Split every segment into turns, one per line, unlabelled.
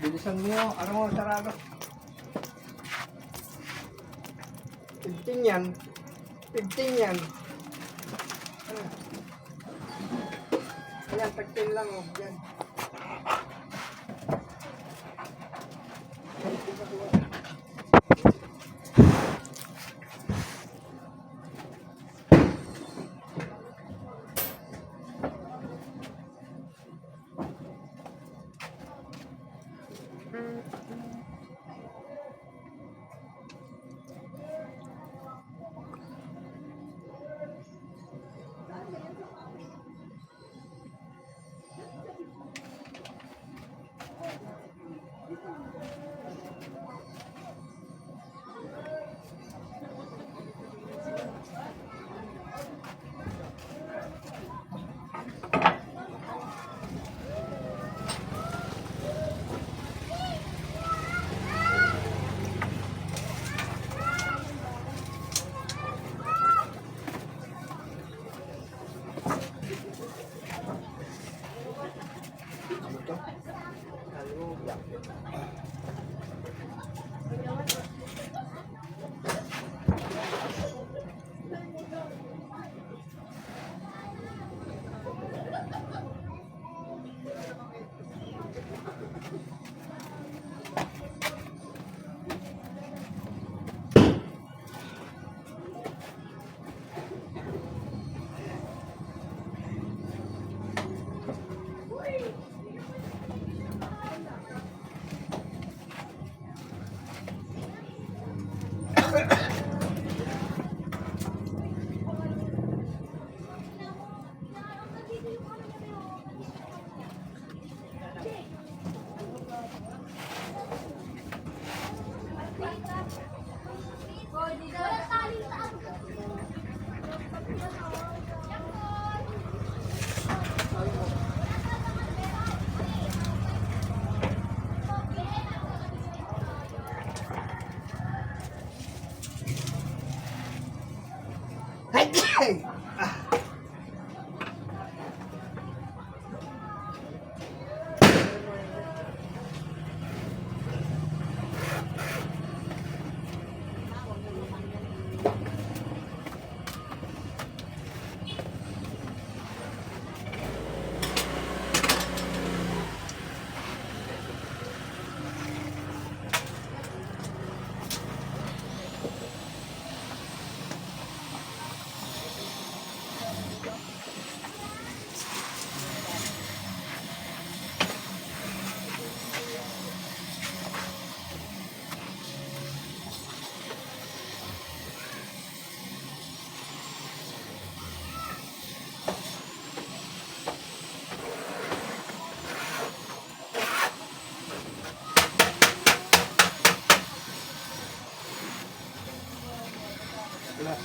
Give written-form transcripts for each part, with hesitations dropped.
Bilisan mo. Ano mo, sarado. 15 yan. 15 yan. Ayan, 15 lang. Oh. Yan. Hey! Wala.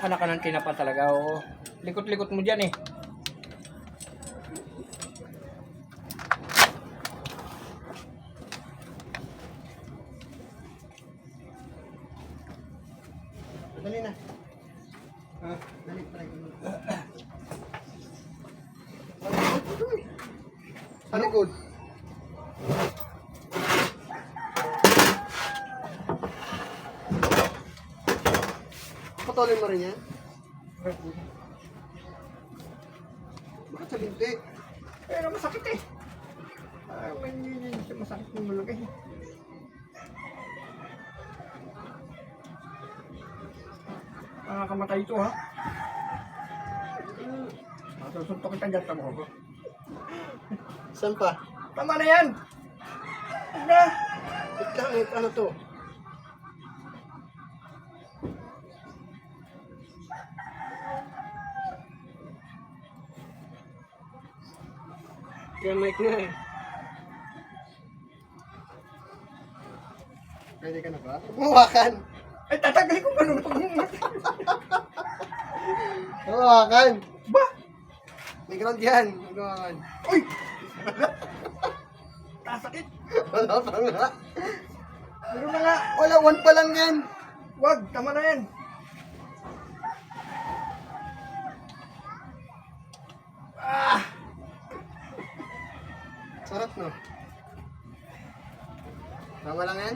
Anak ka ng tinapa talaga, oo. Likot-likot mo dyan eh. Dali na. Dali, try. Sa likod. Patulin mo rin yan? Bakit sa binti? Pero masakit eh. Masakit ng malaki. Nakakamatay ito ha. Masusuntok kita dyan, tamo ko. Saan pa? Tama na yan! Na! Wait, ano to? Kaya mic na eh. Pwede ka na ba? Huwakan! Ay, tatagalin ko ganun pag humakan. Huwakan! Ba? May ground yan. Huwakan. Uy! Tasakit! Wala pa nga. Meron na nga. Wala, 1 pa lang yan. Wag, tama na yan. Ah! Sarap no? Tama lang yan?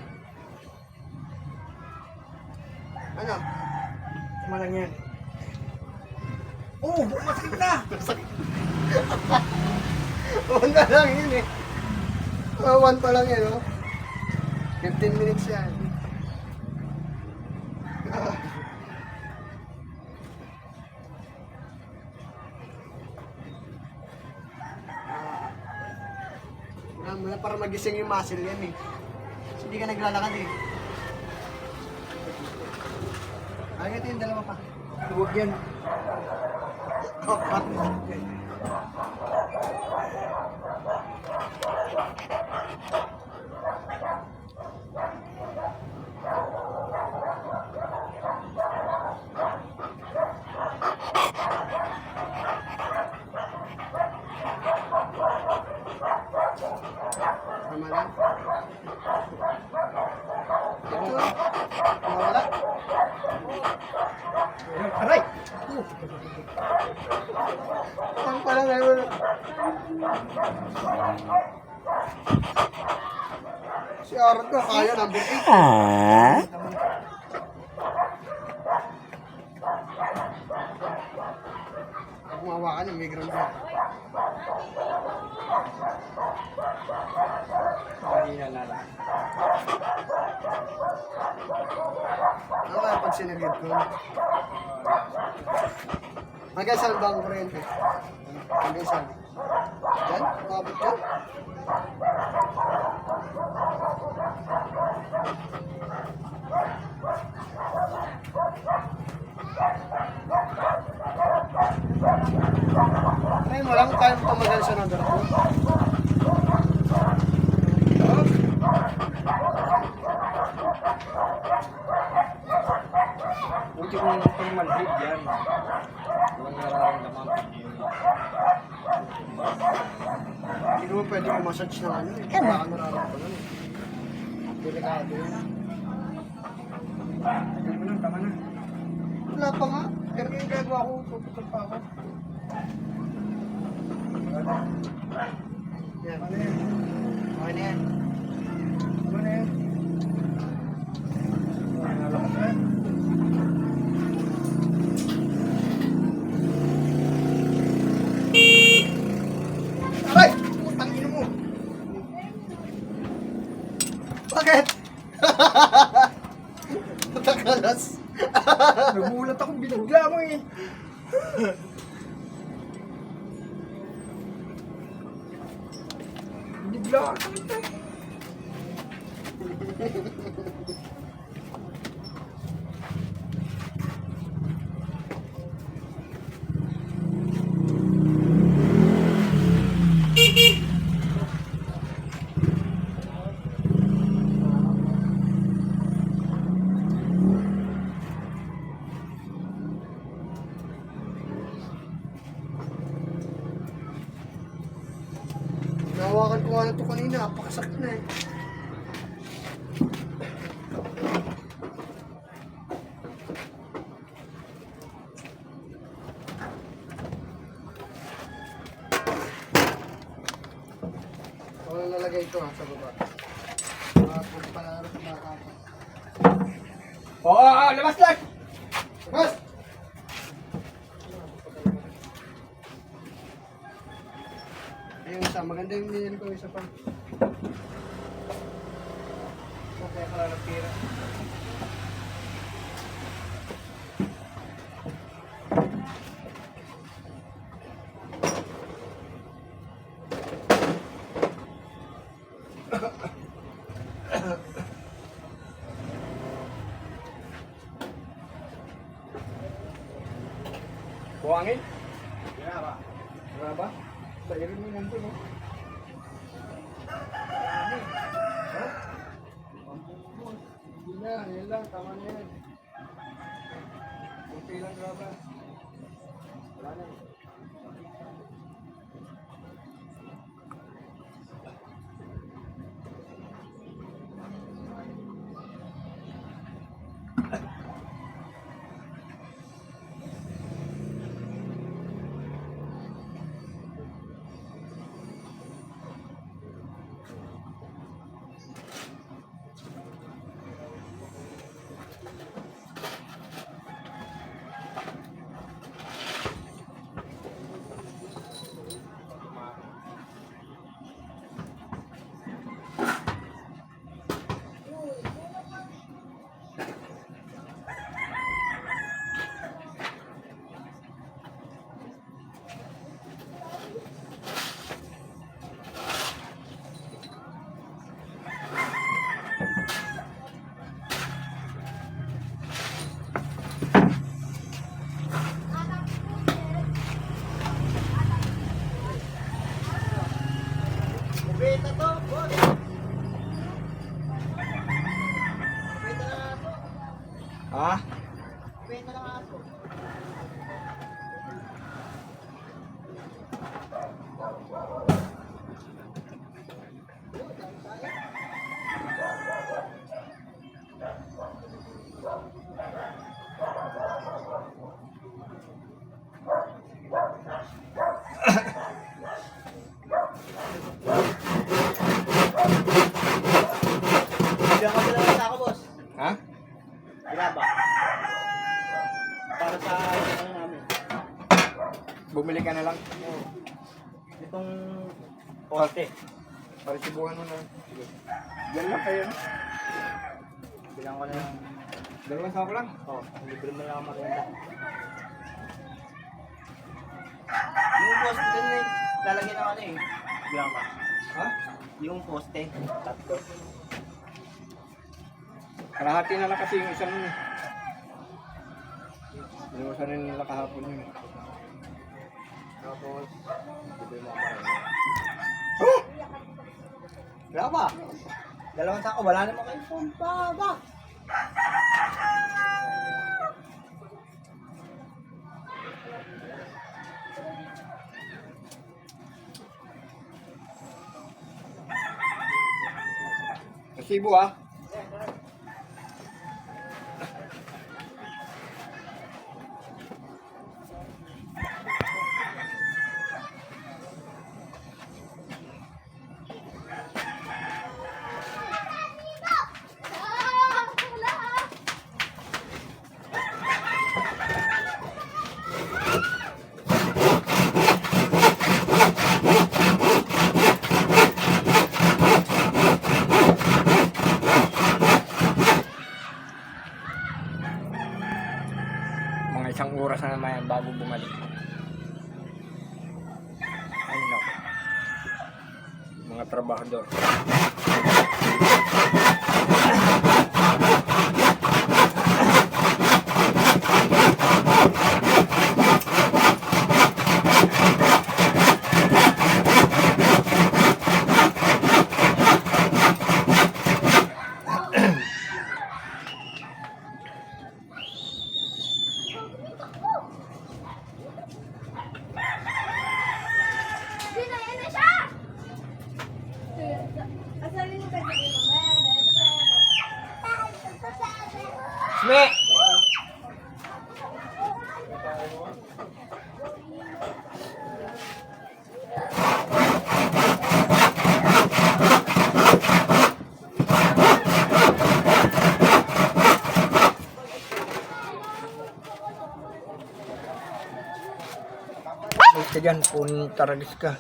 Ano? Tama lang yan. Oo, masakit na! One na lang yun eh. One pa lang yan, oh. 15 minutes yan. Muna para magising yung muscle yan eh. Kasi hindi ka naglalakad eh. Ay, ito yung dalawa pa. Huwag yan. Apat. Tama lang. Ito. Wala. Aray! Ang pala ngayon. Si Aaron ko, kaya number 8. Pag mawakan yung may ground ka. Kanina na lang. Ano kaya pag sinagid ko? Hanggang saan ba ang kuryente? Hanggang saan? Diyan? Makabot ka? Ay, walang kaya mo tumagal sa number 2.
Buti kung pagmalhid yan. Walang nararamdaman pag yun.
Hindi mo pwede massage ng ano eh. Baka nararamdaman eh. Delikado yun.
Tagal mo lang, tama na.
Wala pa nga. Pero yung gagawa ko, tututok pa ako. Yan.
Ano yan?
Okay na yan.
Ano na yan? Nalakas na yan.
Aray! Putang ino mo! Bakit? Matakalas.
Nagulat akong binagla mo eh. Binigla ako.
Nahawakan ko nga na ito kanina. Napakasakit na eh. Ako na nalagay ito ha, sa baba. Kung panalo sa mga kata.
Oo, labas lang!
Mas! Ayun isa, maganda yung nilil ko isa pa.
Okay, kala ng pira. Buhangin?
Kaya ba?
Wala ba? Sa irin mo nandun, no?
Ha? Hindi na, yan lang, tama na yan. Kunti lang graba. Wala na. Ha?
Benta ng aso. Bigyan ko sila ng ako, boss.
Ha?
Graba. Para sa ano namin.
Bumili ka na lang.
Oo. Itong poste.
Parisibuhan mo na. Sige. Yan lang kayo.
Bilang ko na yung...
Dalawang sako lang.
Oh, libre mo lang ang maganda. Yung poste din eh. Lalagyan ng ano eh. Bilang ka.
Ha?
Yung poste. Tatlo.
Kalahati na lang kasi yung isang yun. Inuwasan na nila kahapon yun.
Tapos, libre mo ang marami.
Oh!
Wala ba? Dalawang sako, wala naman kayo pumpa ba?
Resibo ah. Mga isang oras na naman yan bago bumalik. Ay naku. Mga trabahador. Sme! Huwag ka dyan, taragis ka.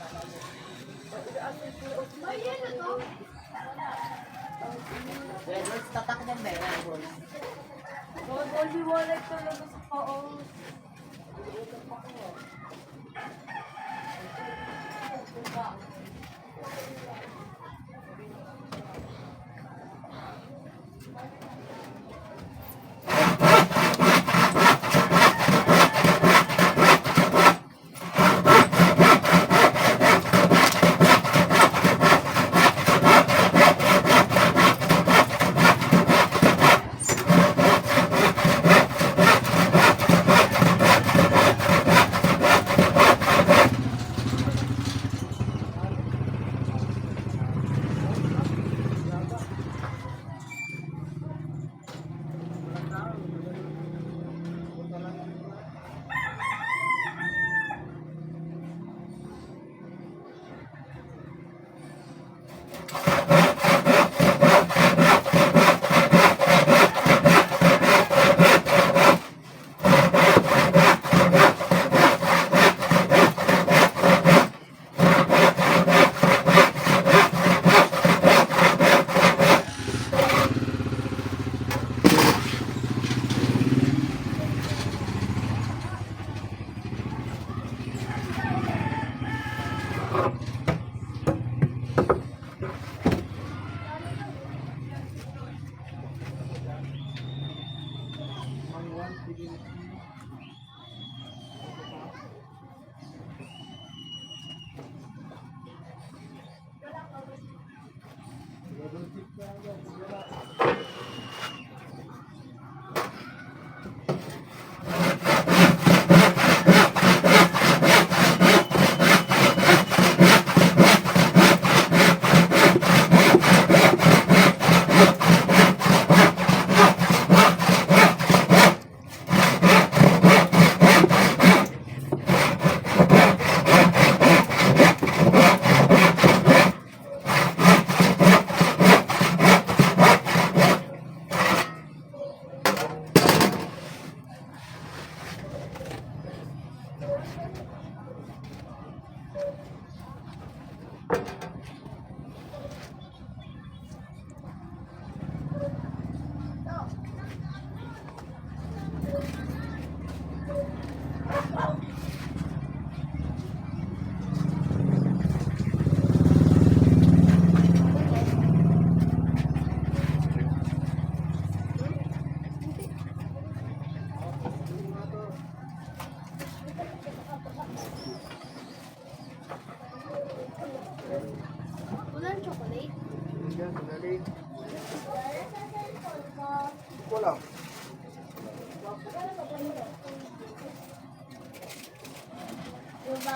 Tatak niyan ba yan, boss?
Liwanag talaga sa kaos.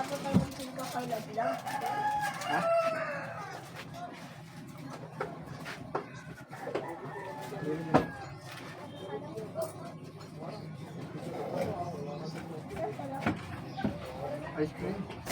Tapos tayo magsigil kay Ladlang.
Ha?
Ice cream.